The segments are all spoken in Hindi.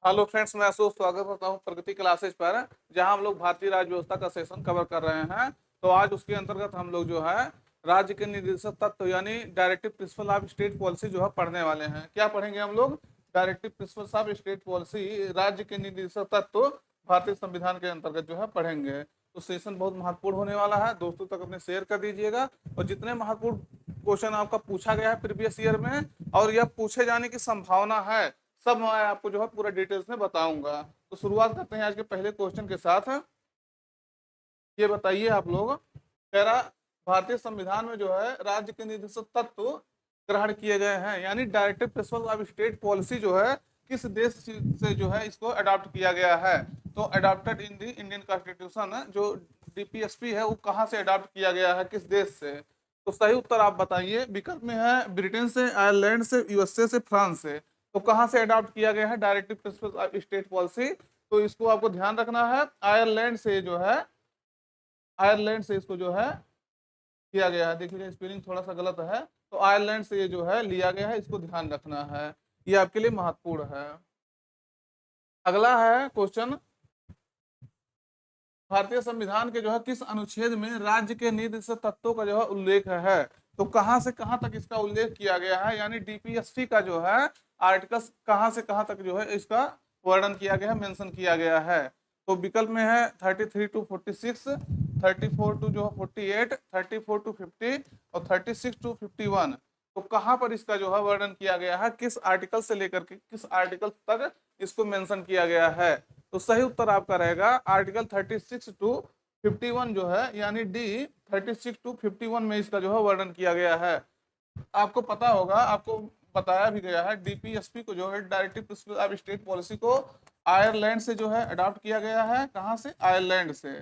हेलो फ्रेंड्स, मैं अशोक स्वागत करता हूं प्रगति क्लासेज पर, जहां हम लोग भारतीय राज्य व्यवस्था का सेशन कवर कर रहे हैं। तो आज उसके अंतर्गत हम लोग जो है राज्य के निर्देशक तत्व यानी directive principle of state policy जो है पढ़ने वाले हैं। क्या पढ़ेंगे हम लोग? Directive principle of state policy, राज्य के निर्देशक तत्व भारतीय संविधान के अंतर्गत जो है पढ़ेंगे। तो सेशन बहुत महत्वपूर्ण होने वाला है, दोस्तों तक अपने शेयर कर दीजिएगा। और जितने महत्वपूर्ण क्वेश्चन आपका पूछा गया है प्रीवियस ईयर में और यह पूछे जाने की संभावना है, सब मैं आपको जो है पूरा डिटेल्स में बताऊंगा। तो शुरुआत करते हैं आज के पहले क्वेश्चन के साथ। ये बताइए आप लोग, कह रहा भारतीय संविधान में जो है राज्य के निर्देशक तत्व ग्रहण किए गए हैं, यानी directive principle of state policy जो है किस देश से जो है इसको अडॉप्ट किया गया है। तो adopted in the Indian constitution, जो डीपीएसपी है वो कहाँ से अडॉप्ट किया गया है, किस देश से? तो सही उत्तर आप बताइए। विकल्प में है ब्रिटेन से, आयरलैंड से, यूएसए से, फ्रांस से। तो कहाँ से अडॉप्ट किया गया है directive principle of state policy? तो इसको आपको ध्यान रखना है, आयरलैंड से जो है, आयरलैंड से इसको जो है किया गया है। देखिएगा स्पेलिंग थोड़ा सा गलत है, तो आयरलैंड से ये जो है लिया गया है, इसको ध्यान रखना है, ये आपके लिए महत्वपूर्ण है। अगला है क्वेश्चन, भारतीय संविधान के जो है किस अनुच्छेद में राज्य के निर्देशक तत्वों का जो है उल्लेख है? तो कहां से कहां तक इसका उल्लेख किया गया है, यानी डीपीएसपी का जो है आर्टिकल्स कहां से कहां तक जो है इसका वर्णन किया गया है, मेंशन किया गया है? तो विकल्प में है 33 टू 46, 34 टू जो है 48, 34 टू 50 और 36 टू 51। तो कहां पर इसका जो है वर्णन किया गया है, किस आर्टिकल से लेकर के किस आर्टिकल तक इसको मेंशन किया गया है? तो सही उत्तर आपका रहेगा आर्टिकल 36 टू 51 जो है, यानी डी 36 टू 51 में इसका जो है वर्णन किया गया है। आपको पता होगा, आपको बताया भी गया है, डीपीएसपी को जो है directive principle of state policy को आयरलैंड से जो है अडॉप्ट किया गया है। कहाँ से? आयरलैंड से।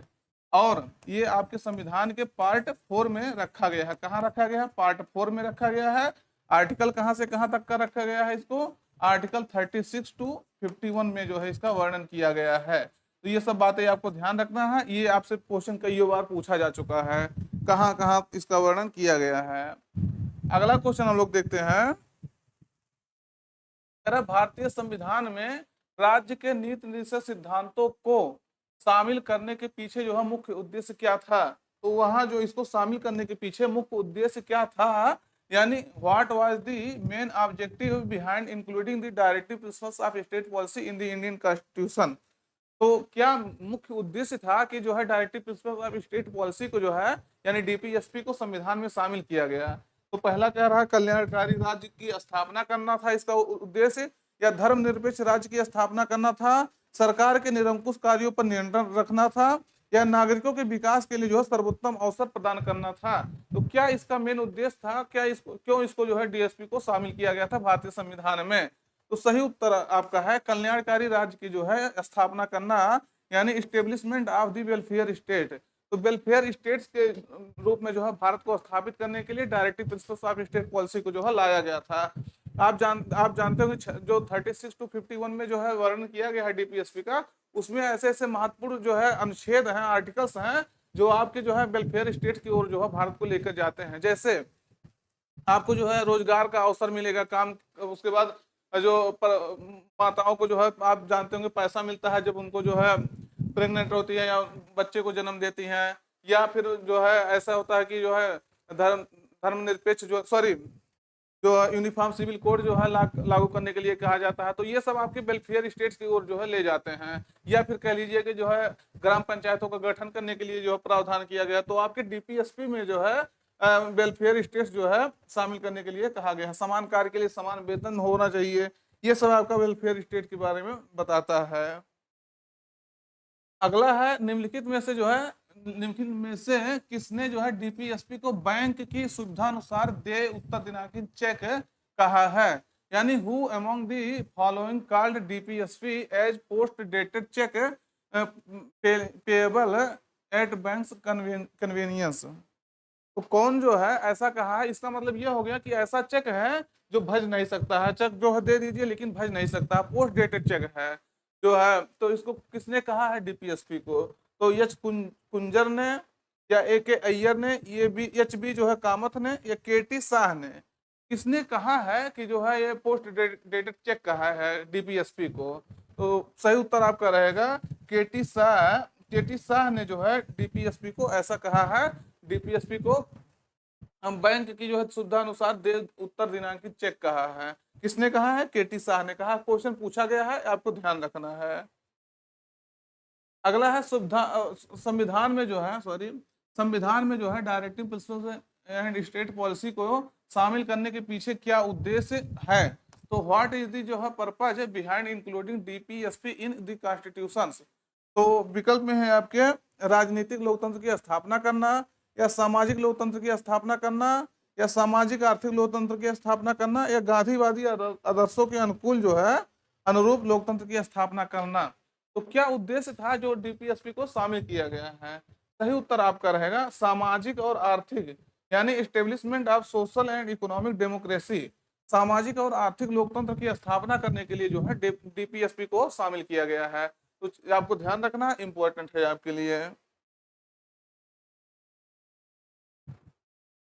और ये आपके संविधान के पार्ट 4 में रखा गया है। कहाँ रखा गया है? पार्ट 4 में रखा गया है। आर्टिकल कहाँ से कहाँ तक का रखा गया है इसको? आर्टिकल 36 टू 51 में जो है इसका वर्णन किया गया है। तो ये सब बातें आपको ध्यान रखना है, ये आपसे क्वेश्चन कई बार पूछा जा चुका है, कहाँ कहाँ इसका वर्णन किया गया है। अगला क्वेश्चन हम लोग देखते हैं, भारतीय संविधान में राज्य के नीति निर्देशक सिद्धांतों को शामिल करने के पीछे जो है मुख्य उद्देश्य क्या था? तो वहां जो इसको शामिल करने के पीछे मुख्य उद्देश्य क्या था, यानी what was the main objective behind including the directive principles of state policy in the Indian constitution? तो क्या मुख्य उद्देश्य था कि जो है directive principle of state policy को जो है यानी डीपीएसपी को संविधान में शामिल किया गया? तो पहला क्या रहा? कल्याणकारी राज्य की स्थापना करना था इसका उद्देश्य, या धर्मनिरपेक्ष राज्य की स्थापना करना था, सरकार के निरंकुश कार्यों पर नियंत्रण रखना था, या नागरिकों के विकास के लिए जो है सर्वोत्तम अवसर प्रदान करना था? तो क्या इसका मेन उद्देश्य था? क्या इसको क्यों इसको जो है डीएसपी को शामिल किया गया था भारतीय संविधान में? तो सही उत्तर आपका है कल्याणकारी राज्य की जो है स्थापना करना, यानी establishment of the welfare state. तो वेलफेयर स्टेट्स के रूप में जो है भारत को स्थापित करने के लिए directive principles of state policy को जो है लाया गया था। आप जानते हो कि जो 36 टू 51 में जो है वर्णन किया गया है डीपीएसपी का, उसमें ऐसे ऐसे महत्वपूर्ण जो है अनुच्छेद हैं, आर्टिकल्स हैं, जो आपके जो है वेलफेयर स्टेट की ओर जो है भारत को लेकर जाते हैं। जैसे आपको जो है रोजगार का अवसर मिलेगा, काम, उसके बाद जो माताओं को जो है आप जानते होंगे पैसा मिलता है जब उनको जो है प्रेग्नेंट होती है या बच्चे को जन्म देती हैं, या फिर जो है ऐसा होता है कि जो है धर्मनिरपेक्ष जो जो यूनिफॉर्म सिविल कोड जो है लागू करने के लिए कहा जाता है। तो ये सब आपके वेलफेयर स्टेट्स की ओर जो है ले जाते हैं। या फिर कह लीजिए कि जो है ग्राम पंचायतों का गठन करने के लिए जो है प्रावधान किया गया, तो आपके डीपीएसपी में जो है वेलफेयर स्टेट्स जो है शामिल करने के लिए कहा गया है। समान कार्य के लिए समान वेतन होना चाहिए, ये सब आपका वेलफेयर स्टेट के बारे में बताता है। अगला है, निम्नलिखित में से जो है निम्नलिखित में से किसने जो है डीपीएसपी को बैंक की सुविधा अनुसार दे उत्तर दिनांकित चेक कहा है? यानी who among the following called DPSP as post dated cheque payable at banks convenience? तो कौन जो है ऐसा कहा है? इसका मतलब यह हो गया कि ऐसा चेक है जो भज नहीं सकता है। चेक जो है दे दीजिए लेकिन भज नहीं सकता, पोस्ट डेटेड चेक है जो है। तो इसको किसने कहा है डीपीएसपी को? तो कुंजर ने, या ए के अय्यर ने, ये बी एच बी जो है कामत ने, या के टी शाह ने? किसने कहा है कि जो है ये पोस्ट डेटेड चेक कहा है डीपीएसपी को? तो सही उत्तर आपका रहेगा के टी शाह ने जो है डीपीएसपी को ऐसा कहा है। डीपीएसपी को हम बैंक की जो है सुविधा अनुसार दे उत्तर दिनांकित चेक कहा है। किसने कहा है? के टी शाह ने कहा। क्वेश्चन पूछा गया है, आपको ध्यान रखना है। अगला है संविधान में जो है संविधान में जो है directive principles and state policy को शामिल करने के पीछे क्या उद्देश्य है? तो व्हाट इज दी जो है purpose behind including DPSP in the constitution. तो विकल्प में है आपके राजनीतिक लोकतंत्र की स्थापना करना, या सामाजिक लोकतंत्र की स्थापना करना, या सामाजिक आर्थिक लोकतंत्र की स्थापना करना, या गांधीवादी आदर्शों के अनुकूल जो है अनुरूप लोकतंत्र की स्थापना करना। तो क्या उद्देश्य था जो डीपीएसपी को शामिल किया गया है? सही उत्तर आपका रहेगा सामाजिक और आर्थिक, यानी establishment of social and economic democracy. सामाजिक और आर्थिक लोकतंत्र की स्थापना करने के लिए जो है डीपीएसपी को शामिल किया गया है। तो आपको ध्यान रखना इंपॉर्टेंट है आपके लिए।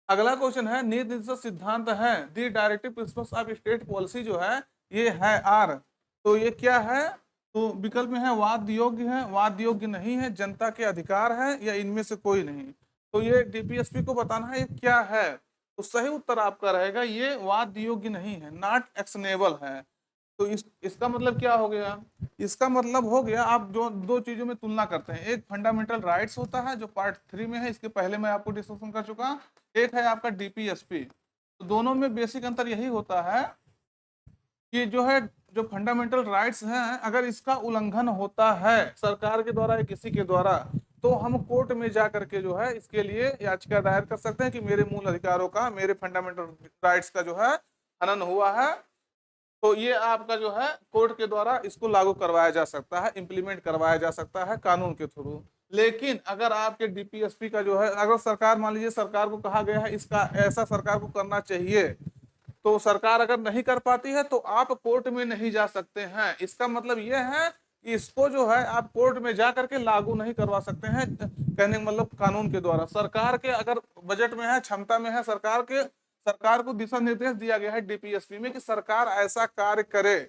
अगला क्वेश्चन है नीति निर्देशक सिद्धांत है the directive principles of state policy जो है ये है आर। तो ये क्या है? तो विकल्प में है वाद योग्य है, वाद योग्य नहीं है, जनता के अधिकार है, या इनमें से कोई नहीं। तो ये डीपीएसपी को बताना है ये क्या है। तो सही उत्तर आपका रहेगा ये वाद योग्य नहीं है, नॉट एक्शनेबल है। तो इसका मतलब क्या हो गया? इसका मतलब हो गया आप जो दो चीजों में तुलना करते हैं, एक फंडामेंटल राइट्स होता है जो पार्ट 3 में है, इसके पहले मैं आपको डिस्कशन कर चुका। एक है आपका डीपीएसपी। तो दोनों में बेसिक अंतर यही होता है कि जो है जो फंडामेंटल राइट्स हैं अगर इसका उल्लंघन होता है सरकार के द्वारा या किसी के द्वारा, तो हम कोर्ट में जा करके जो है इसके लिए याचिका दायर कर सकते हैं कि मेरे मूल अधिकारों का, मेरे फंडामेंटल राइट्स का जो है हनन हुआ है। तो ये आपका जो है कोर्ट के द्वारा इसको लागू करवाया जा सकता है, इंप्लीमेंट करवाया जा सकता है कानून के थ्रू। लेकिन अगर आपके डीपीएसपी का जो है अगर सरकार, मान लीजिए सरकार को कहा गया है इसका ऐसा सरकार को करना चाहिए, तो सरकार अगर नहीं कर पाती है तो आप कोर्ट में नहीं जा सकते हैं। इसका मतलब यह है कि इसको जो है आप कोर्ट में जा करके लागू नहीं करवा सकते हैं। कहने का मतलब कानून के द्वारा सरकार के अगर बजट में है, क्षमता में है, सरकार को दिशा निर्देश दिया गया है डीपीएसपी में कि सरकार ऐसा कार्य करे,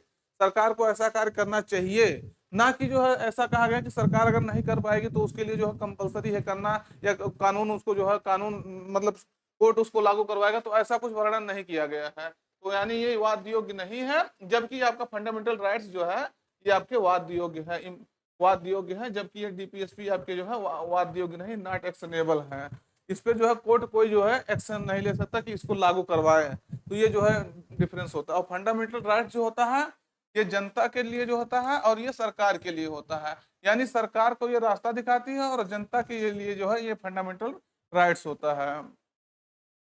सरकार को ऐसा कार्य करना चाहिए। ना कि जो है ऐसा कहा गया कि सरकार अगर नहीं कर पाएगी तो उसके लिए जो है कंपलसरी है करना, या कानून उसको जो है कानून मतलब कोर्ट उसको लागू करवाएगा, तो ऐसा कुछ वर्णन नहीं किया गया है। तो यानी ये वाद योग्य नहीं है, जबकि आपका फंडामेंटल राइट्स जो है ये आपके वाद योग्य है, वाद योग्य है, जबकि ये डीपीएसपी आपके जो है वाद योग्य नहीं, नॉट एक्शनेबल है। इस पे जो है कोर्ट कोई जो है एक्शन नहीं ले सकता कि इसको लागू करवाए। तो ये जो है डिफरेंस होता है। और फंडामेंटल राइट जो होता है ये जनता के लिए जो होता है और ये सरकार के लिए होता है, यानी सरकार को ये रास्ता दिखाती है और जनता के लिए जो है ये फंडामेंटल राइट्स होता है।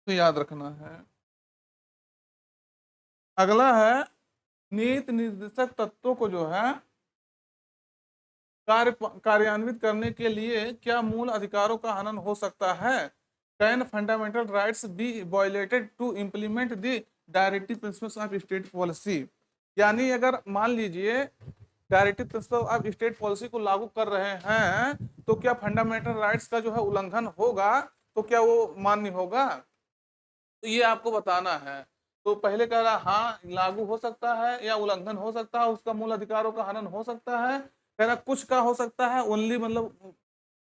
तो याद रखना है। अगला है नीति निर्देशक तत्वों को जो है कार्यान्वित करने के लिए क्या मूल अधिकारों का हनन हो सकता है? Can fundamental rights be violated to implement the directive principles of state policy. यानी अगर मान लीजिए directive principle of state policy को लागू कर रहे हैं तो क्या फंडामेंटल राइट्स का जो है उल्लंघन होगा, तो क्या वो मान्य होगा? तो ये आपको बताना है। तो पहले कह रहा हाँ लागू हो सकता है या उल्लंघन हो सकता है, उसका मूल अधिकारों का हनन हो सकता है। कह रहा कुछ का हो सकता है, ओनली मतलब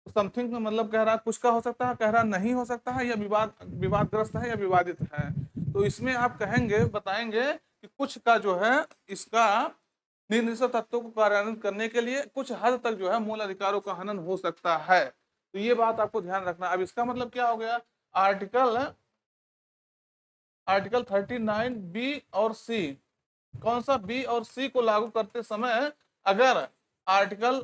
समथिंग मतलब कह रहा कुछ का हो सकता है, कह रहा नहीं हो सकता है, या विवादग्रस्त है या विवादित है। तो इसमें आप कहेंगे, बताएंगे कि कुछ का जो है इसका निर्दिष्ट तत्वों को कार्यान्वित करने के लिए कुछ हद तक जो है मूल अधिकारों का हनन हो सकता है। तो ये बात आपको ध्यान रखना। अब इसका मतलब क्या हो गया? आर्टिकल आर्टिकल 39 बी और सी, कौन सा बी और सी को लागू करते समय अगर आर्टिकल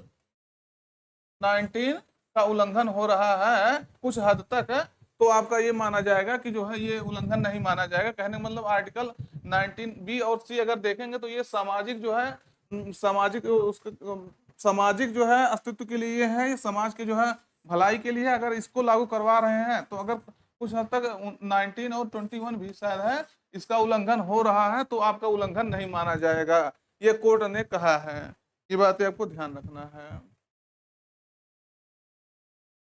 19 का उल्लंघन हो रहा है कुछ हद तक, तो आपका ये माना जाएगा कि जो है ये उल्लंघन नहीं माना जाएगा। कहने का मतलब आर्टिकल 19 बी और सी अगर देखेंगे तो ये सामाजिक जो है सामाजिक उसका सामाजिक जो है अस्तित्व के लिए है, ये समाज के जो है भलाई के लिए। अगर इसको लागू करवा रहे हैं तो अगर कुछ हद तक 19 और 21 भी शायद है इसका उल्लंघन हो रहा है तो आपका उल्लंघन नहीं माना जाएगा, ये कोर्ट ने कहा है। ये बातें आपको ध्यान रखना है।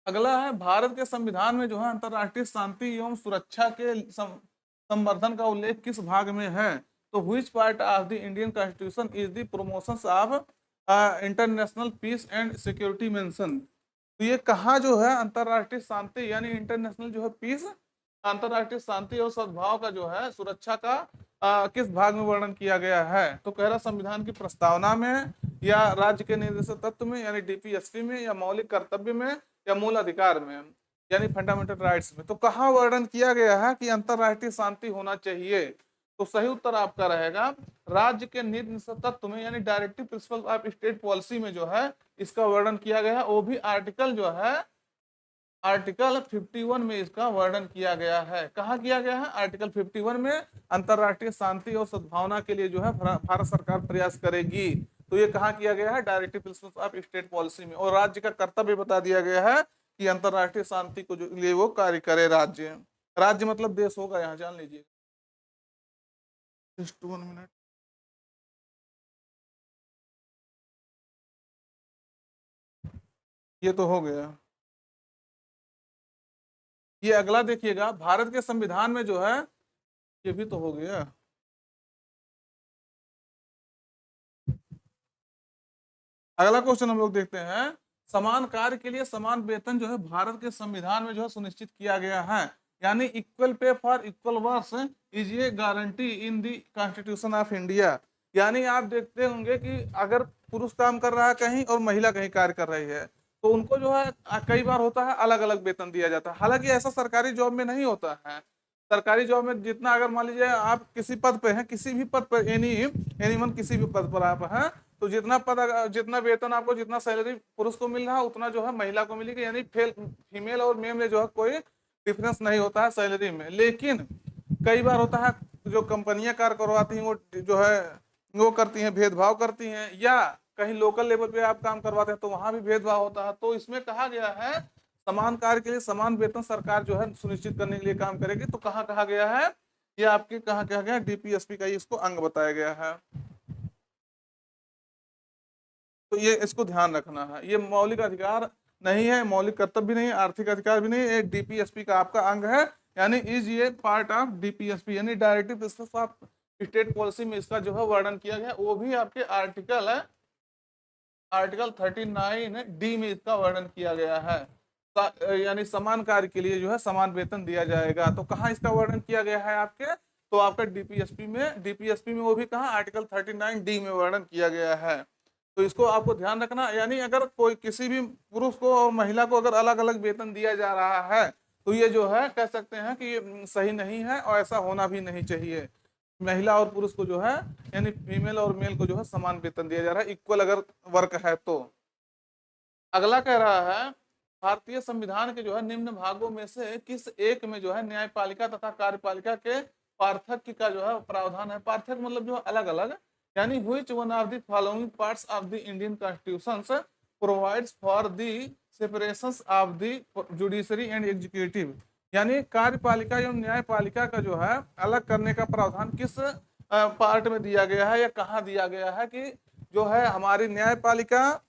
अगला है भारत के संविधान में जो है अंतरराष्ट्रीय शांति एवं सुरक्षा के संवर्धन का उल्लेख किस भाग में है? तो which part of the Indian constitution is the promotion of international peace and security mention. तो ये कहाँ जो है अंतरराष्ट्रीय शांति यानी इंटरनेशनल जो है पीस, अंतरराष्ट्रीय शांति और सद्भाव का जो है सुरक्षा का किस भाग में वर्णन किया गया है? तो कह रहा संविधान की प्रस्तावना में, या राज्य के निर्देशक तत्व में यानी डीपीएसपी में, या मौलिक कर्तव्य में, या मूल अधिकार में यानी फंडामेंटल राइट्स में। तो कहाँ वर्णन किया गया है कि अंतरराष्ट्रीय शांति होना चाहिए? तो सही उत्तर आपका रहेगा राज्य के नीति तत्व में यानी directive principle of state policy में जो है इसका वर्णन किया गया है। वो भी आर्टिकल जो है आर्टिकल 51 में इसका वर्णन किया गया है। कहाँ किया गया है? आर्टिकल 51 में अंतरराष्ट्रीय शांति और सद्भावना के लिए जो है भारत सरकार प्रयास करेगी। तो ये कहाँ किया गया है? Directive principles of state policy में। और राज्य का कर्तव्य बता दिया गया है कि अंतरराष्ट्रीय शांति को जो लिए वो कार्य करे राज्य। राज्य मतलब देश होगा, यहाँ जान लीजिए। Just 1 minute. ये तो हो गया। ये अगला देखिएगा, भारत के संविधान में जो है, ये भी तो हो गया। अगला क्वेश्चन हम लोग देखते हैं, समान कार्य के लिए समान वेतन जो है भारत के संविधान में जो है सुनिश्चित किया गया है, यानी equal pay for equal work is a guarantee in the constitution of India. यानी आप देखते होंगे कि अगर पुरुष काम कर रहा है कहीं और महिला कहीं कार्य कर रही है, तो उनको जो है कई बार होता है अलग अलग वेतन दिया जाता है। हालांकि ऐसा सरकारी जॉब में नहीं होता है। सरकारी जॉब में जितना, अगर मान लीजिए आप किसी पद पे हैं, किसी भी पद पर, एनी किसी भी पद पर आप हैं, तो जितना पद, जितना वेतन आपको, जितना सैलरी पुरुष को मिल रहा है उतना जो है महिला को मिलेगी। यानी फीमेल और मेल में जो है कोई डिफरेंस नहीं होता है सैलरी में। लेकिन कई बार होता है जो कंपनियां कार्य करवाती हैं वो जो है वो करती हैं, भेदभाव करती हैं, या कहीं लोकल लेवल पे आप काम करवाते हैं तो वहां भी भेदभाव होता है। तो इसमें कहा गया है समान कार्य के लिए समान वेतन सरकार जो है सुनिश्चित करने के लिए काम करेगी। तो कहाँ कहा गया है? ये आपके कहाँ कहा गया? डीपीएसपी का इसको अंग बताया गया है। तो ये इसको ध्यान रखना है। ये मौलिक अधिकार नहीं है, मौलिक कर्तव्य भी नहीं है, आर्थिक अधिकार भी नहीं है, एक डीपीएसपी का आपका अंग है। यानी इज ये पार्ट ऑफ डीपीएसपी यानी directive principles of state policy में इसका जो है वर्णन किया गया। वो भी आपके आर्टिकल है, आर्टिकल 39 डी में इसका वर्णन किया गया है। यानी समान कार्य के लिए जो है समान वेतन दिया जाएगा। तो कहाँ इसका वर्णन किया गया है आपके? तो आपका डीपीएसपी में वो भी कहाँ? आर्टिकल 39 डी में वर्णन किया गया है। तो इसको आपको ध्यान रखना। यानी अगर कोई किसी भी पुरुष को और महिला को अगर अलग अलग वेतन दिया जा रहा है तो ये जो है कह सकते हैं कि ये सही नहीं है और ऐसा होना भी नहीं चाहिए। महिला और पुरुष को जो है यानी फीमेल और मेल को जो है समान वेतन दिया जा रहा है, इक्वल अगर वर्क है तो। अगला कह रहा है भारतीय संविधान के जो है निम्न भागों में से किस एक में जो है न्यायपालिका तथा कार्यपालिका के पार्थक्य का जो है प्रावधान है? पार्थक्य मतलब जो अलग अलग, यानी which one of the following parts of the Indian constitution provides for the separations of the judiciary and executive. यानी कार्यपालिका एवं न्यायपालिका का जो है अलग करने का प्रावधान किस पार्ट में दिया गया है, या कहाँ दिया गया है कि जो है हमारी न्यायपालिका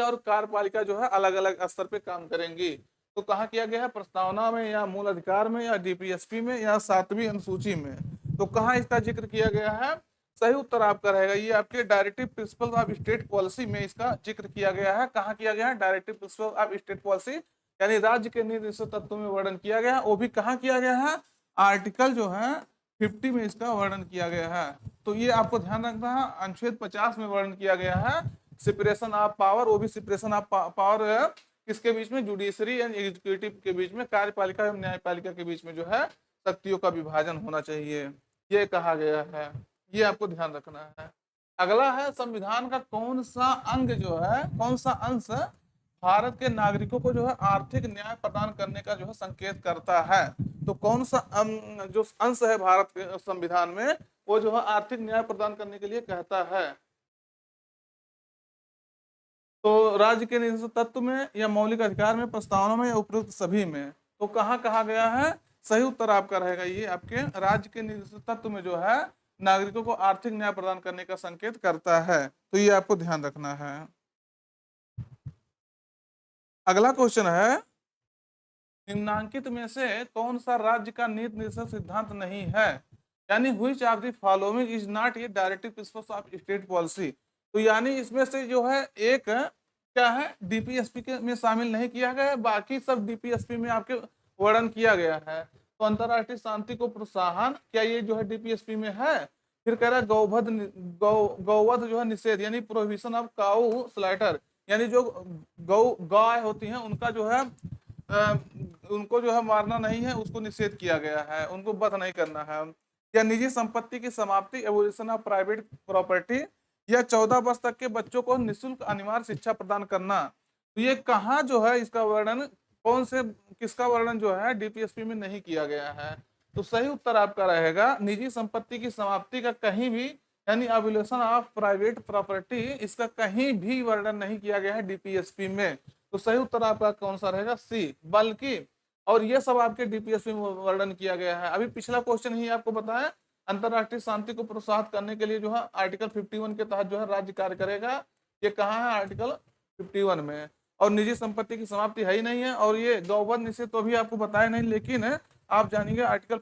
और कार्यपालिका जो है अलग अलग स्तर पे काम करेंगी। तो कहाँ किया गया है? प्रस्तावना में, या मूल अधिकार में, या डीपीएसपी में, या 7वीं अनुसूची में। तो कहाँ इसका जिक्र किया गया है? सही उत्तर आपका रहेगा ये आपके directive principle of state policy में इसका जिक्र किया गया है। कहाँ किया गया है? Directive principle of state policy यानी राज्य के निर्देशक तत्वों में वर्णन किया गया है। वो भी कहाँ किया गया है? आर्टिकल जो है 50 में इसका वर्णन किया गया है। तो ये आपको ध्यान रखना है। अनुच्छेद 50 में वर्णन किया गया है सेपरेशन ऑफ पावर। वो भी सेपरेशन ऑफ पावर है किसके बीच में? जुडिशरी एंड एग्जीक्यूटिव के बीच में, कार्यपालिका एवं न्यायपालिका के बीच में जो है शक्तियों का विभाजन होना चाहिए, ये कहा गया है। ये आपको ध्यान रखना है। अगला है संविधान का कौन सा अंग जो है, कौन सा अंश भारत के नागरिकों को जो है आर्थिक न्याय प्रदान करने का जो है संकेत करता है? तो कौन सा जो अंश है भारत के संविधान में वो जो है आर्थिक न्याय प्रदान करने के लिए कहता है? तो राज्य के निजी तत्व में, या मौलिक अधिकार में, प्रस्तावना में, या उपरोक्त सभी में। तो कहाँ कहा गया है? सही उत्तर आपका रहेगा ये आपके राज्य के निजी तत्व में जो है नागरिकों को आर्थिक न्याय प्रदान करने का संकेत करता है। तो ये आपको ध्यान रखना है। अगला क्वेश्चन है निम्नांकित में से कौन सा राज्य का नीति निर्देशक सिद्धांत नहीं है? यानी which of the following is not a directive principles of state policy. तो यानी इसमें से जो है एक क्या है डीपीएसपी के में शामिल नहीं किया गया है, बाकी सब डीपीएसपी में आपके वर्णन किया गया है। तो अंतरराष्ट्रीय शांति को प्रोत्साहन क्या ये जो है डीपीएसपी में है? फिर कह रहा है गौवध जो है निषेध यानी प्रोहिबिशन ऑफ काऊ स्लैटर, यानी जो गौ गाय होती हैं उनका जो है उनको जो है मारना नहीं है, उसको निषेध किया गया है, उनको वध नहीं करना है। या निजी संपत्ति की समाप्ति एबोलिशन ऑफ प्राइवेट प्रॉपर्टी, या 14 वर्ष तक के बच्चों को निःशुल्क अनिवार्य शिक्षा प्रदान करना। तो ये कहाँ जो है इसका वर्णन कौन से किसका वर्णन जो है डीपीएसपी में नहीं किया गया है? तो सही उत्तर आपका रहेगा निजी संपत्ति की समाप्ति का कहीं भी यानी एबोलिशन ऑफ प्राइवेट प्रॉपर्टी इसका कहीं भी वर्णन नहीं किया गया है डीपीएसपी में। तो सही उत्तर आपका कौन सा रहेगा? सी। बल्कि और ये सब आपके डीपीएसपी में वर्णन किया गया है। अभी पिछला क्वेश्चन ही आपको बताया अंतरराष्ट्रीय शांति को प्रोत्साहित करने के लिए जो है आर्टिकल 51 के तहत जो है राज्य कार्य करेगा। ये कहाँ है? आर्टिकल 51 में। और निजी संपत्ति की समाप्ति है ही नहीं है। और ये गौवध निषेध तो अभी आपको बताया नहीं, लेकिन आप जानेंगे आर्टिकल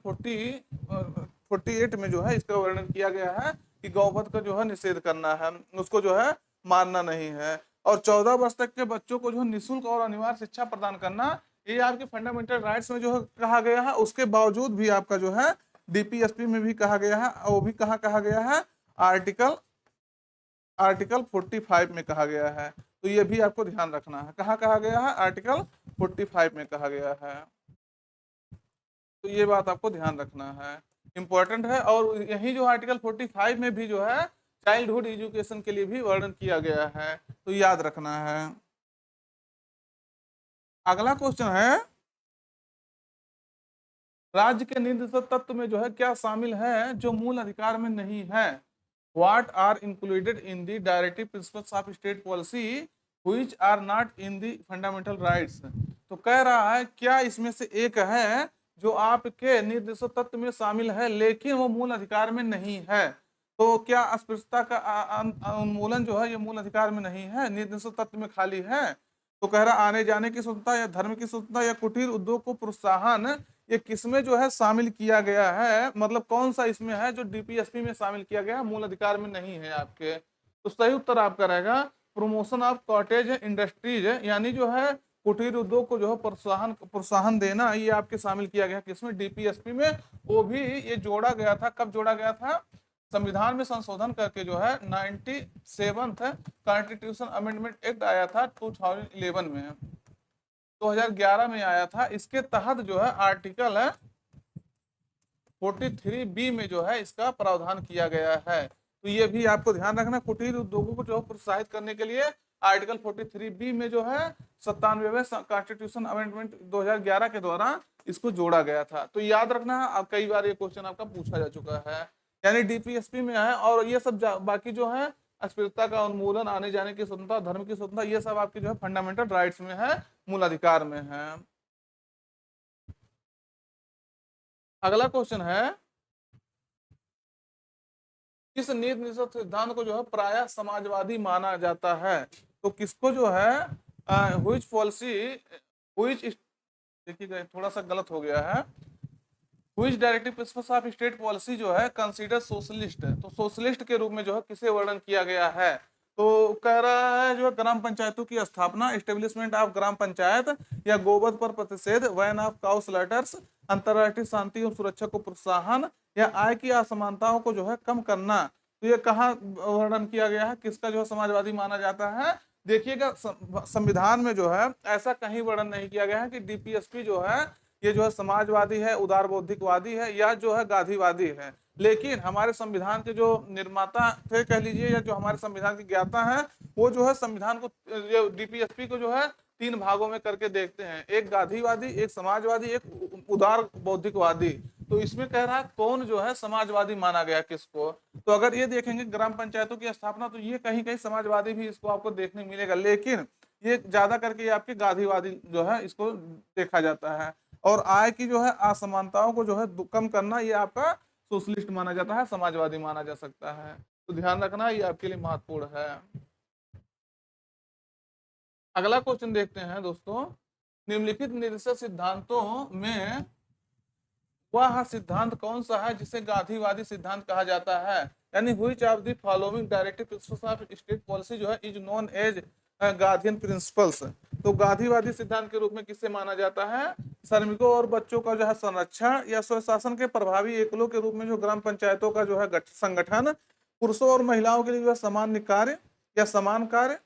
48 में जो है इसका वर्णन किया गया है कि गौवध का जो है निषेध करना है, उसको जो है मारना नहीं है। और 14 वर्ष तक के बच्चों को जो है निःशुल्क और अनिवार्य शिक्षा प्रदान करना, ये आपके फंडामेंटल राइट्स में जो है कहा गया है। उसके बावजूद भी आपका जो है डीपीएसपी में भी कहा गया है, वो भी कहा गया है आर्टिकल 45 में कहा गया है। तो ये भी आपको ध्यान रखना है, कहाँ कहा गया है? आर्टिकल 45 में कहा गया है। तो ये बात आपको ध्यान रखना है, इंपॉर्टेंट है। और यही जो आर्टिकल 45 में भी जो है चाइल्डहुड एजुकेशन के लिए भी वर्णन किया गया है, तो याद रखना है। अगला क्वेश्चन है राज्य के निर्दिष्ट तत्व में जो है क्या शामिल है जो मूल अधिकार में नहीं है? What are included in the directive principles of state policy which are not in the fundamental rights. तो कह रहा है क्या इसमें से एक है जो आपके निर्दिष्ट तत्व में शामिल है लेकिन वो मूल अधिकार में नहीं है? तो क्या अस्पृश्यता का उन्मूलन जो है ये मूल अधिकार में नहीं है, निर्दिष्ट तत्व में खाली है? तो कह रहा आने जाने की स्वतंत्रता या धर्म की स्वतंत्रता या कुटीर उद्योग को प्रोत्साहन, ये किसमें जो है शामिल किया गया है? मतलब कौन सा इसमें है जो डीपीएसपी में शामिल किया गया है, मूल अधिकार में नहीं है आपके? तो सही उत्तर आपका रहेगा प्रमोशन ऑफ कॉटेज इंडस्ट्रीज, यानी जो है कुटीर उद्योग को जो है प्रोत्साहन देना, ये आपके शामिल किया गया किसमें? डीपीएसपी में। वो भी ये जोड़ा गया था, कब जोड़ा गया था? संविधान में संशोधन करके जो है 97th कॉन्स्टिट्यूशन अमेंडमेंट एक्ट आया था 2011 में, 2011 में आया था। इसके तहत जो है आर्टिकल 43B में जो है इसका प्रावधान किया गया है। तो ये भी आपको ध्यान रखना, कुटीर उद्योगों को जो है प्रोत्साहित करने के लिए आर्टिकल 43B में जो है 97वें कॉन्स्टिट्यूशन अमेंडमेंट 2011 के द्वारा इसको जोड़ा गया था। तो याद रखना, अब कई बार ये क्वेश्चन आपका पूछा जा चुका है। यानी डीपीएसपी में है। और ये सब बाकी जो है अस्पृश्यता का उन्मूलन, आने जाने की स्वतंत्रता, धर्म की स्वतंत्रता, ये सब आपके जो है फंडामेंटल राइट्स में है, मूल अधिकार में है। अगला क्वेश्चन है किस नीति निषेध सिद्धांत को जो है प्रायः समाजवादी माना जाता है? तो किसको जो है व्हिच पॉलिसी व्हिच, देखिएगा थोड़ा सा गलत हो गया है, which directive principles of state policy जो है कंसीडर सोशलिस्ट, तो सोशलिस्ट के रूप में जो है किसे वर्णन किया गया है? तो कह रहा है जो है ग्राम पंचायतों की स्थापना, एस्टेब्लिशमेंट ऑफ ग्राम पंचायत, या गोवध पर प्रतिषेध, वैन ऑफ काउ स्लॉटर्स, अंतरराष्ट्रीय शांति और सुरक्षा को प्रोत्साहन, या आय की असमानताओं को जो है कम करना। तो ये कहाँ वर्णन किया गया है, किसका जो है समाजवादी माना जाता है? देखिएगा संविधान में जो है ऐसा कहीं वर्णन नहीं किया गया है कि डीपीएसपी जो है ये जो है समाजवादी है, उदार बौद्धिकवादी है, या जो है गांधीवादी है। लेकिन हमारे संविधान के जो निर्माता थे कह लीजिए, या जो हमारे संविधान के ज्ञाता हैं, वो जो है संविधान को डीपीएसपी को जो है 3 भागों में करके देखते हैं, एक गांधीवादी, एक समाजवादी, एक उदार बौद्धिकवादी। तो इसमें कह रहा है कौन जो है समाजवादी माना गया किसको? तो अगर ये देखेंगे ग्राम पंचायतों की स्थापना, तो ये कहीं कहीं समाजवादी भी इसको आपको देखने मिलेगा, लेकिन ये ज्यादा करके आपके गांधीवादी जो है इसको देखा जाता है। और आय की जो है असमानताओं को जो है कम करना, ये आपका सोशलिस्ट माना जाता है, समाजवादी माना जा सकता है। तो ध्यान रखना, ये आपके लिए महत्वपूर्ण है। अगला क्वेश्चन देखते हैं दोस्तों, निम्नलिखित निर्देशक सिद्धांतों में वह सिद्धांत कौन सा है जिसे गांधीवादी सिद्धांत कहा जाता है? यानी which of the following directive principles of state policy जो है is known as guardian principles. तो गांधीवादी सिद्धांत के रूप में किससे माना जाता है? श्रमिकों और बच्चों का जो है संरक्षण या स्वशासन के प्रभावी एकलों के रूप में जो ग्राम पंचायतों का जो है संगठन, पुरुषों और महिलाओं के लिए जो है सामान्य कार्य या समान कार्य,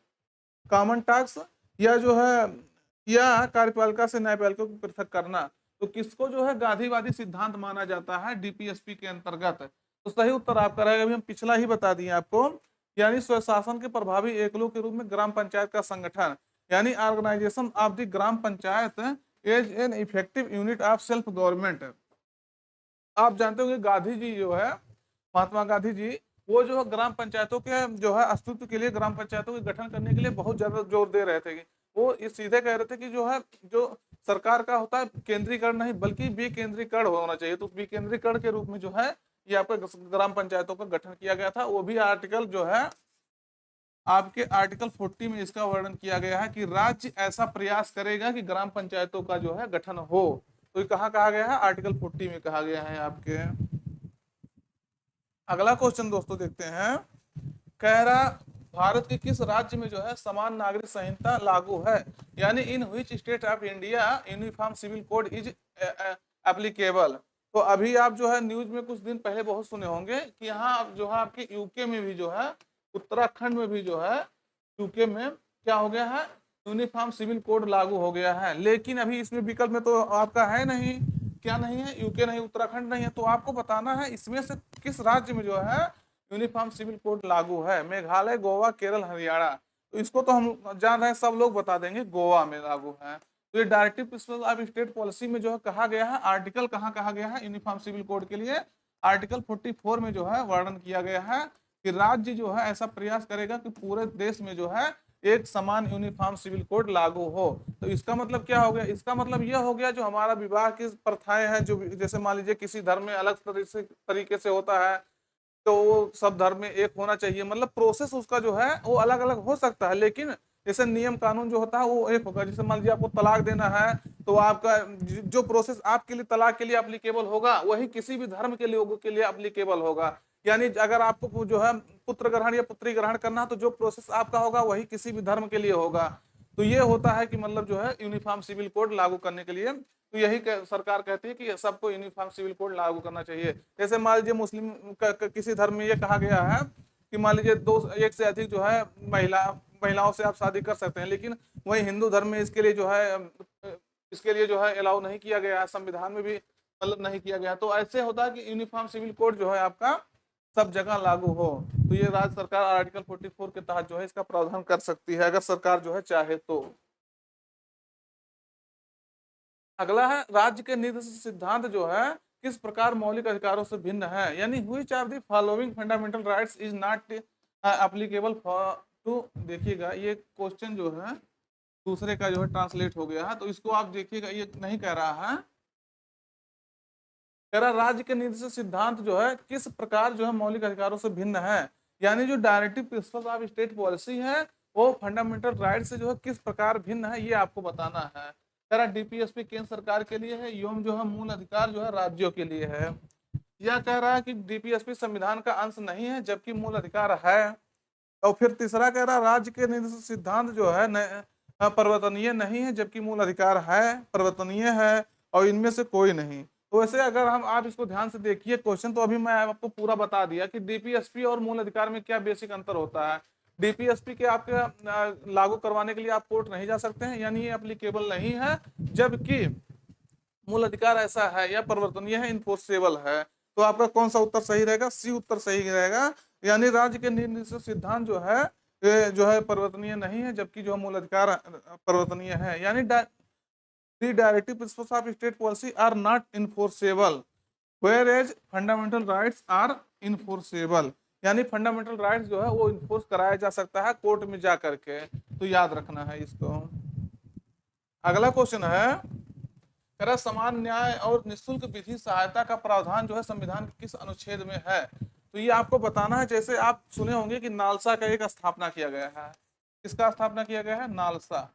कॉमन टास्क, या जो है या कार्यपालिका से न्यायपालिका को पृथक करना। तो किसको जो है गांधीवादी सिद्धांत माना जाता है डीपीएसपी के अंतर्गत? तो सही उत्तर आपका रहेगा, अभी हम पिछला ही बता दिए आपको, यानी स्वशासन के प्रभावी एकलों के रूप में ग्राम पंचायत का संगठन, यानी organisation of the gram panchayat as an effective unit of self government. आप जानते होंगे गांधी जी जो है, महात्मा गांधी जी, वो जो है ग्राम पंचायतों के जो है अस्तित्व के लिए, ग्राम पंचायतों के गठन करने के लिए बहुत ज्यादा जोर दे रहे थे। वो इस सीधे कह रहे थे कि जो है जो सरकार का होता है केंद्रीकरण नहीं बल्कि विकेंद्रीकरण होना चाहिए। तो विकेंद्रीकरण के रूप में जो है ये आपका ग्राम पंचायतों का गठन किया गया था। वो भी आर्टिकल जो है आपके आर्टिकल 40 में इसका वर्णन किया गया है कि राज्य ऐसा प्रयास करेगा कि ग्राम पंचायतों का जो है गठन हो। तो ये कहाँ कहा गया है? आर्टिकल 40 में कहा गया है आपके। अगला क्वेश्चन दोस्तों देखते हैं, कह रहा भारत के किस राज्य में जो है समान नागरिक संहिता लागू है? यानी in which state of India uniform civil code is applicable. तो अभी आप जो है न्यूज में कुछ दिन पहले बहुत सुने होंगे कि यहाँ जो है आपके यूके में भी जो है, उत्तराखंड में भी जो है यूके में क्या हो गया है, यूनिफॉर्म सिविल कोड लागू हो गया है। लेकिन अभी इसमें विकल्प में तो आपका है नहीं, क्या नहीं है? यूके नहीं, उत्तराखंड नहीं है। तो आपको बताना है इसमें से किस राज्य में जो है यूनिफॉर्म सिविल कोड लागू है। मेघालय, गोवा, केरल, हरियाणा। तो इसको तो हम जान रहे हैं, सब लोग बता देंगे गोवा में लागू है। तो ये directive principle of state policy में जो है कहा गया है, आर्टिकल कहाँ कहा गया है यूनिफॉर्म सिविल कोड के लिए? आर्टिकल 44 में जो है वर्णन किया गया है कि राज्य जो है ऐसा प्रयास करेगा कि पूरे देश में जो है एक समान यूनिफॉर्म सिविल कोड लागू हो। तो इसका मतलब क्या हो गया? इसका मतलब यह हो गया जो हमारा विवाह की प्रथाएं हैं, जो जैसे मान लीजिए किसी धर्म में अलग तरीके से होता है, तो वो सब धर्म में एक होना चाहिए। मतलब प्रोसेस उसका जो है वो अलग अलग हो सकता है, लेकिन जैसे नियम कानून जो होता है वो एक होगा। जैसे मान लीजिए आपको तलाक देना है, तो आपका जो प्रोसेस आपके लिए तलाक के लिए अप्लीकेबल होगा वही किसी भी धर्म के लोगों के लिए अप्लीकेबल होगा। यानी अगर आपको जो है पुत्र ग्रहण या पुत्री ग्रहण करना है, तो जो प्रोसेस आपका होगा वही किसी भी धर्म के लिए होगा। तो ये होता है कि मतलब जो है यूनिफॉर्म सिविल कोड लागू करने के लिए, तो यही सरकार कहती है कि सबको यूनिफॉर्म सिविल कोड लागू करना चाहिए। जैसे मान लीजिए मुस्लिम किसी धर्म में ये कहा गया है कि मान लीजिए एक से अधिक जो है महिलाओं से आप शादी कर सकते हैं, लेकिन वही हिंदू धर्म में इसके लिए जो है अलाउ नहीं किया गया है, संविधान में भी मतलब नहीं किया गया। तो ऐसे होता है कि यूनिफॉर्म सिविल कोड जो है आपका सब जगह लागू हो। तो ये राज्य सरकार आर्टिकल 44 के तहत जो है इसका प्रावधान कर सकती है, अगर सरकार जो है चाहे तो। अगला है राज्य के नीति सिद्धांत जो है किस प्रकार मौलिक अधिकारों से भिन्न है? यानी which of the following fundamental rights is not applicable for to, देखिएगा ये क्वेश्चन जो है दूसरे का जो है ट्रांसलेट हो गया है, तो इसको आप देखिएगा, ये नहीं कह रहा है, कह रहा राज्य के नीति सिद्धांत जो है किस प्रकार जो है मौलिक अधिकारों से भिन्न है। यानी जो directive principle of state policy है वो फंडामेंटल राइट से जो है किस प्रकार भिन्न है, ये आपको बताना है। कह रहा डीपीएसपी केंद्र सरकार के लिए है, एवं जो है मूल अधिकार जो है राज्यों के लिए है। यह कह रहा है कि डीपीएसपी संविधान का अंश नहीं है जबकि मूल अधिकार है। और फिर तीसरा कह रहा राज्य के नीति सिद्धांत जो है परिवर्तनीय नहीं है जबकि मूल अधिकार है परिवर्तनीय है, और इनमें से कोई नहीं। तो वैसे अगर आप इसको ध्यान से देखिए क्वेश्चन, तो अभी मैं आपको पूरा बता दिया कि डीपीएसपी और मूल अधिकार में क्या बेसिक अंतर होता है। डीपीएसपी के आपके लागू करवाने के लिए आप कोर्ट नहीं जा सकते हैं, यानी ये अप्लीकेबल नहीं है, जबकि मूल अधिकार ऐसा है या परिवर्तनीय है, इनफोर्सेबल है। तो आपका कौन सा उत्तर सही रहेगा? सी उत्तर सही रहेगा। यानी राज्य के नीति सिद्धांत जो है ये जो है परिवर्तनीय नहीं है, जबकि जो मूल अधिकार परिवर्तनीय है। यानी the directive principles of state policy are not enforceable whereas fundamental rights are enforceable। यानी फंडामेंटल राइट्स जो है वो इन्फोर्स कराया जा सकता है कोर्ट में जा करके। तो याद रखना है इसको। अगला क्वेश्चन है, कह रहा समान न्याय और निःशुल्क विधि सहायता का प्रावधान जो है संविधान के किस अनुच्छेद में है? तो ये आपको बताना है। जैसे आप सुने होंगे कि नालसा का एक स्थापना किया गया है। किसका स्थापना किया गया है? नालसा।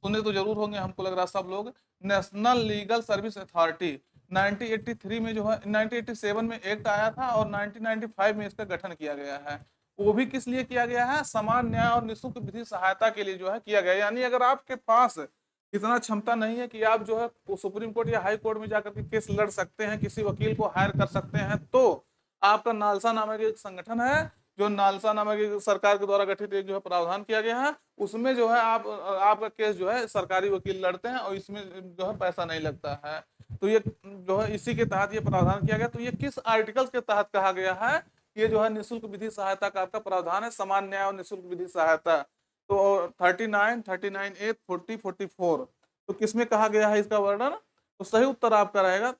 सुने तो जरूर होंगे, हमको लग रहा सब लोग। National legal service authority. 1983 में जो है 1987 में एक्ट आया था और 1995 में इसका गठन किया गया है। वो भी किस लिए किया गया है? समान न्याय और निःशुल्क विधि सहायता के लिए जो है किया गया है। यानी अगर आपके पास इतना क्षमता नहीं है कि आप जो है सुप्रीम कोर्ट या हाई कोर्ट में जाकर के केस लड़ सकते हैं, किसी वकील को हायर कर सकते हैं, तो आपका नालसा नामक एक संगठन है, जो नालसा नामक एक सरकार के द्वारा गठित एक जो है प्रावधान किया गया है, उसमें जो है आपका केस जो है सरकारी वकील लड़ते हैं और इसमें जो है पैसा नहीं लगता है। तो ये जो है इसी के तहत ये प्रावधान किया गया। तो ये किस आर्टिकल के तहत कहा गया है? ये जो है निःशुल्क विधि सहायता का आपका प्रावधान है, समान न्याय और निःशुल्क विधि सहायता। तो 39, 39A, 40, 44, तो किसमें कहा गया है इसका वर्णन? तो सही उत्तर आपका रहेगा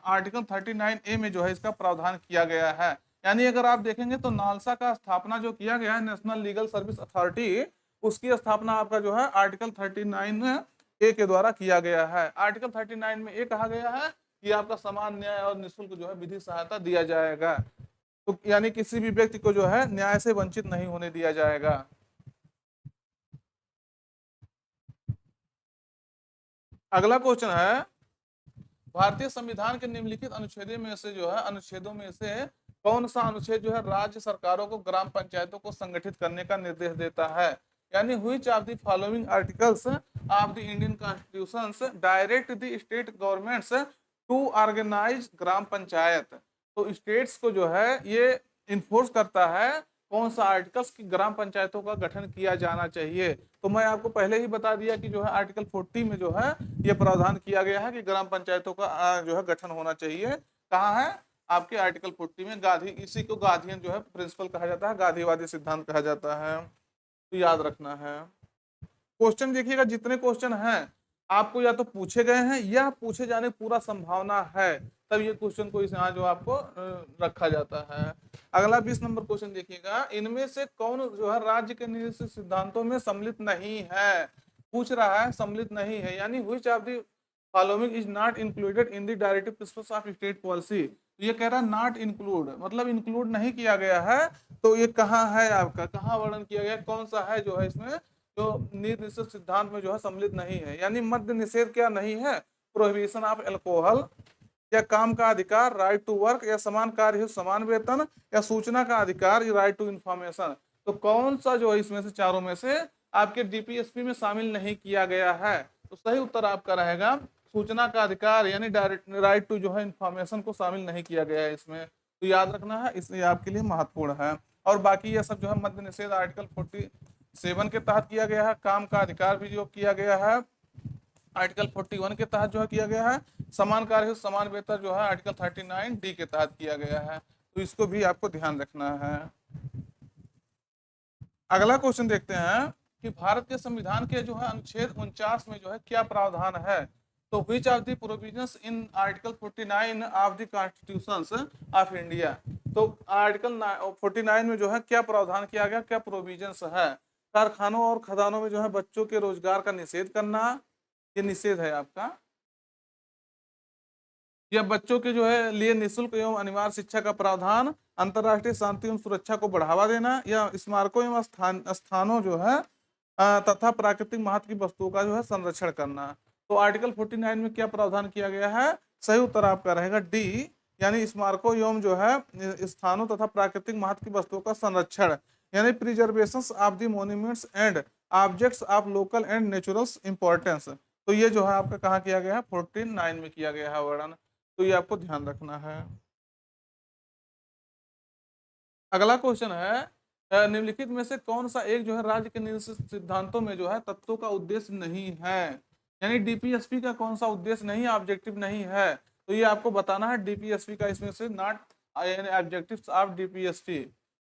आर्टिकल 39A में जो है इसका प्रावधान किया गया है। यानी अगर आप देखेंगे तो नालसा का स्थापना जो किया गया है, नेशनल लीगल सर्विस अथॉरिटी, उसकी स्थापना आपका जो है आर्टिकल 39A के द्वारा किया गया है। आर्टिकल 39 में ये कहा गया है कि आपका समान न्याय और निःशुल्क जो है विधि सहायता दिया जाएगा। तो यानी किसी भी व्यक्ति को जो है न्याय से वंचित नहीं होने दिया जाएगा। अगला क्वेश्चन है, भारतीय संविधान के निम्नलिखित अनुच्छेदों में से जो है कौन सा अनुच्छेद जो है राज्य सरकारों को ग्राम पंचायतों को संगठित करने का निर्देश देता है? यानी which of the following articles of the Indian constitution direct the state governments to organise gram panchayat? तो स्टेट्स को जो है ये इन्फोर्स करता है कौन सा आर्टिकल्स की ग्राम पंचायतों का गठन किया जाना चाहिए। तो मैं आपको पहले ही बता दिया कि जो है आर्टिकल 40 में जो है ये प्रावधान किया गया है कि ग्राम पंचायतों का जो है गठन होना चाहिए। कहाँ है? आपके आर्टिकल 40 में। गांधी, इसी को गांधीयन जो है प्रिंसिपल कहा जाता है, गांधीवादी सिद्धांत कहा जाता है, तो याद रखना है। क्वेश्चन देखिएगा, जितने क्वेश्चन हैं आपको या तो पूछे गए हैं या पूछे जाने की पूरा संभावना है, तब ये क्वेश्चन को यहाँ जो आपको रखा जाता है। अगला 20 नंबर क्वेश्चन देखिएगा, इनमें से कौन जो है राज्य के निश्चित सिद्धांतों में सम्मिलित नहीं है? पूछ रहा है सम्मिलित नहीं है, यानी which of the following is not included in the directive principles of state policy. ये कह रहा है नॉट इंक्लूड, मतलब इंक्लूड नहीं किया गया है। तो ये कहाँ है आपका, कहाँ वर्णन किया गया, कौन सा है जो है इसमें जो नीति निषेध सिद्धांत में जो है सम्मिलित नहीं है? यानी मद्य निषेध क्या नहीं है? प्रोहिबिशन ऑफ एल्कोहल, या काम का अधिकार, राइट टू वर्क, या समान कार्य हेतु समान वेतन, या सूचना का अधिकार, राइट टू इंफॉर्मेशन। तो कौन सा जो है इसमें से चारों में से आपके डीपीएसपी में शामिल नहीं किया गया है? तो सही उत्तर आपका रहेगा सूचना का अधिकार, यानी डायरेक्ट राइट टू जो है इंफॉर्मेशन को शामिल नहीं किया गया है इसमें। तो याद रखना है, इसलिए आपके लिए महत्वपूर्ण है। और बाकी ये सब जो है मद्य निषेध आर्टिकल 47 के तहत किया गया है। काम का अधिकार भी जो किया गया है आर्टिकल 41 के तहत जो है किया गया है। समान कार्य हेतु समान वेतन जो है आर्टिकल 39D के तहत किया गया है। तो इसको भी आपको ध्यान रखना है। अगला क्वेश्चन देखते हैं कि भारत के संविधान के जो है अनुच्छेद 49 में जो है क्या प्रावधान है? तो which of the provisions in article 49 of the constitution of India. तो आर्टिकल 49 में जो है क्या प्रावधान किया गया, क्या प्रोविजंस है? कारखानों और खदानों में जो है बच्चों के रोजगार का निषेध करना, ये निषेध है आपका। या बच्चों के जो है लिए निःशुल्क एवं अनिवार्य शिक्षा का प्रावधान, अंतर्राष्ट्रीय शांति एवं सुरक्षा को बढ़ावा देना, या स्मारकों एवं स्थानों जो है तथा प्राकृतिक महत्व की वस्तुओं का जो है संरक्षण करना। तो आर्टिकल 49 में क्या प्रावधान किया गया है? सही उत्तर आपका रहेगा डी, यानी स्मारकों एवं जो है स्थानों तथा प्राकृतिक महत्व की वस्तुओं का संरक्षण, यानी preservation of the monuments and objects of local and natural importance. तो ये जो है आपका कहाँ किया गया है? 49 में किया गया है वर्णन। तो ये आपको ध्यान रखना है। अगला क्वेश्चन है, निम्नलिखित में से कौन सा एक जो है राज्य के निश्चित सिद्धांतों में जो है तत्वों का उद्देश्य नहीं है? यानी डीपीएसपी का कौन सा उद्देश्य नहीं है, ऑब्जेक्टिव नहीं है? तो ये आपको बताना है डीपीएसपी का, इसमें से नॉट यानी ऑब्जेक्टिव्स ऑफ डीपीएसपी।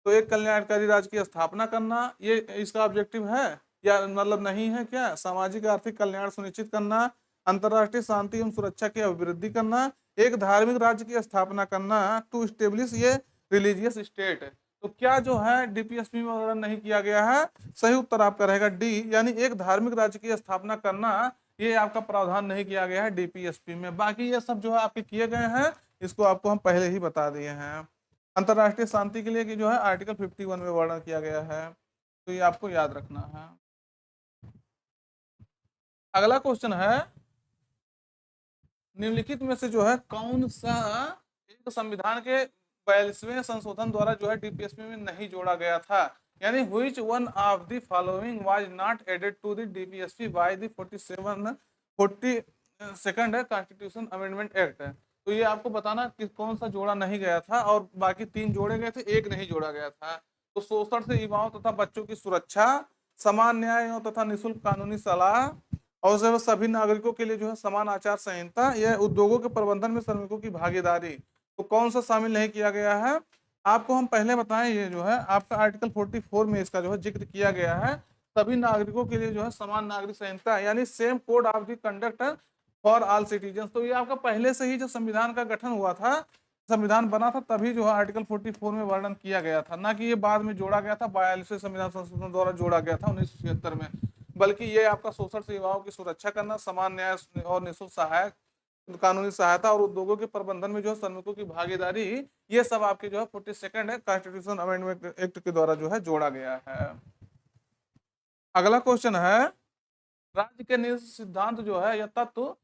तो एक कल्याणकारी राज्य की स्थापना करना, ये इसका ऑब्जेक्टिव है या मतलब नहीं है क्या? सामाजिक आर्थिक कल्याण सुनिश्चित करना, अंतर्राष्ट्रीय शांति एवं सुरक्षा की अभिवृद्धि करना, एक धार्मिक राज्य की स्थापना करना, टू स्टेब्लिश ये रिलीजियस स्टेट। तो क्या जो है डीपीएसपी में वर्णन नहीं किया गया है? सही उत्तर आपका रहेगा डी, यानी एक धार्मिक राज्य की स्थापना करना, ये आपका प्रावधान नहीं किया गया है डीपीएसपी में। बाकी ये सब जो है आपके किए गए हैं, इसको आपको हम पहले ही बता दिए हैं। अंतर्राष्ट्रीय शांति के लिए कि जो है आर्टिकल 51 में वर्णन किया गया है, तो ये आपको याद रखना है। अगला क्वेश्चन है, निम्नलिखित में से जो है कौन सा एक संविधान के 42वें संशोधन द्वारा जो है डीपीएसपी में नहीं जोड़ा गया था, यानी which one of the following was not added to the DPSP by the 42nd constitution amendment act. तो ये आपको बताना कि कौन सा जोड़ा नहीं गया था, और बाकी 3 जोड़े गए थे, एक नहीं जोड़ा गया था। तो शोषण से युवाओं तथा बच्चों की सुरक्षा, समान न्याय तथा निःशुल्क कानूनी सलाह, और जो है सभी नागरिकों के लिए जो है समान आचार संहिता, यह उद्योगों के प्रबंधन में श्रमिकों की भागीदारी, तो कौन सा शामिल नहीं किया गया है। आपको हम पहले बताएं, ये जो है आपका आर्टिकल 44 में इसका जो है जिक्र किया गया है, सभी नागरिकों के लिए जो है समान नागरिक संहिता, यानी same code of the conduct for all citizen. तो ये आपका पहले से ही जब संविधान का गठन हुआ था, संविधान बना था, तभी जो है आर्टिकल 44 में वर्णन किया गया था, ना कि ये बाद में जोड़ा गया था 42वें संविधान संशोधन द्वारा जोड़ा गया था 1976 में। बल्कि ये आपका शोषण से युवाओं की सुरक्षा करना, समान न्याय और निःशुल्क सहायक कानूनी सहायता, और उद्योगों के प्रबंधन में जो है श्रमिकों की भागीदारी, ये सब आपके जो है 42nd कॉन्स्टिट्यूशन अमेंडमेंट एक्ट के द्वारा जो है जोड़ा गया है। अगला क्वेश्चन है, राज्य के निजी सिद्धांत जो है या तत्व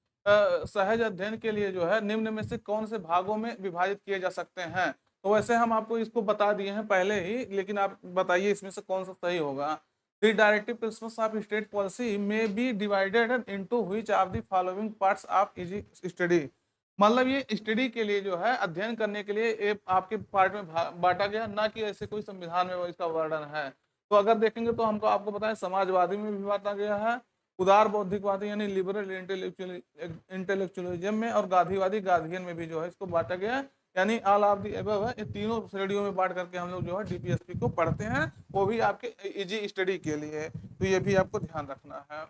सहज अध्ययन के लिए जो है निम्न में से कौन से भागों में विभाजित किए जा सकते हैं। तो वैसे हम आपको इसको बता दिए हैं पहले ही, लेकिन आप बताइए इसमें से कौन सा सही होगा। The directive principles of state policy में be divided into which of the following parts of easy study. मतलब ये स्टडी के लिए जो है, अध्ययन करने के लिए ये आपके पार्ट में बांटा गया, ना कि ऐसे कोई संविधान में इसका वर्णन है। तो अगर देखेंगे तो हमको आपको बताएं, समाजवादी में भी बांटा गया है, उदार बौद्धिकवादी यानी लिबरल इंटेलेक्चुअलिज्म में, और गांधीवादी गार्जियन में भी जो है इसको बांटा गया है, यानी ऑल ऑफ दी अबव है। ये तीनों श्रेणियों में बांट करके हम लोग जो है डीपीएसपी को पढ़ते हैं, वो भी आपके इजी स्टडी के लिए। तो ये भी आपको ध्यान रखना है।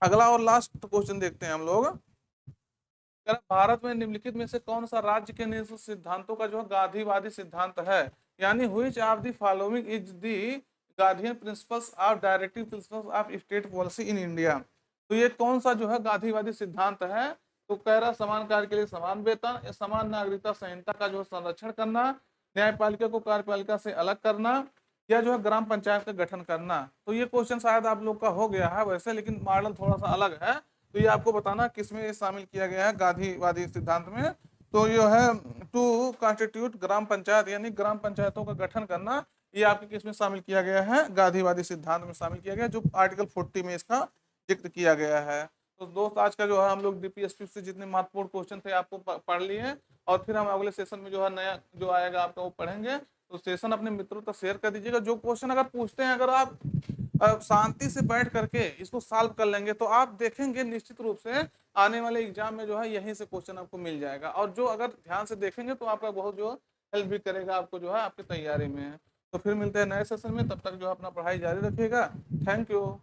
अगला और लास्ट क्वेश्चन देखते हैं हम लोग। भारत में निम्नलिखित में से कौन सा राज्य के निजी सिद्धांतों का जो है गांधीवादी सिद्धांत है, यानी which of the following is the Gandhian principles of directive principles of state policy in India. तो ये कौन सा जो है गांधीवादी सिद्धांत है। तो कह रहा समान कार्य के लिए समान वेतन, समान नागरिकता संहिता का जो है संरक्षण करना, न्यायपालिका को कार्यपालिका से अलग करना, या जो है ग्राम पंचायत का गठन करना। तो ये क्वेश्चन शायद आप लोग का हो गया है वैसे, लेकिन मॉडल थोड़ा सा अलग है। तो ये आपको बताना किसमें ये शामिल किया गया है गांधीवादी सिद्धांत में। तो ये है टू कॉन्स्टिट्यूट ग्राम पंचायत, यानी ग्राम पंचायतों का गठन करना, ये आपके किसमें शामिल किया गया है, गांधीवादी सिद्धांत में शामिल किया गया, जो आर्टिकल 40 में इसका जिक्र किया गया है। तो दोस्त आज का जो है हम लोग डीपीएसपी से जितने महत्वपूर्ण क्वेश्चन थे आपको पढ़ लिए, और फिर हम अगले सेशन में जो है नया जो आएगा आपका वो पढ़ेंगे। तो सेशन अपने मित्रों तक शेयर कर दीजिएगा। जो क्वेश्चन अगर पूछते हैं, अगर आप शांति से बैठ करके इसको सॉल्व कर लेंगे, तो आप देखेंगे निश्चित रूप से आने वाले एग्जाम में जो है यहीं से क्वेश्चन आपको मिल जाएगा। और जो अगर ध्यान से देखेंगे तो आपका बहुत जो हेल्प भी करेगा आपको जो है आपकी तैयारी में। तो फिर मिलते हैं नए सेशन में, तब तक जो है अपना पढ़ाई जारी रखिएगा। Thank you.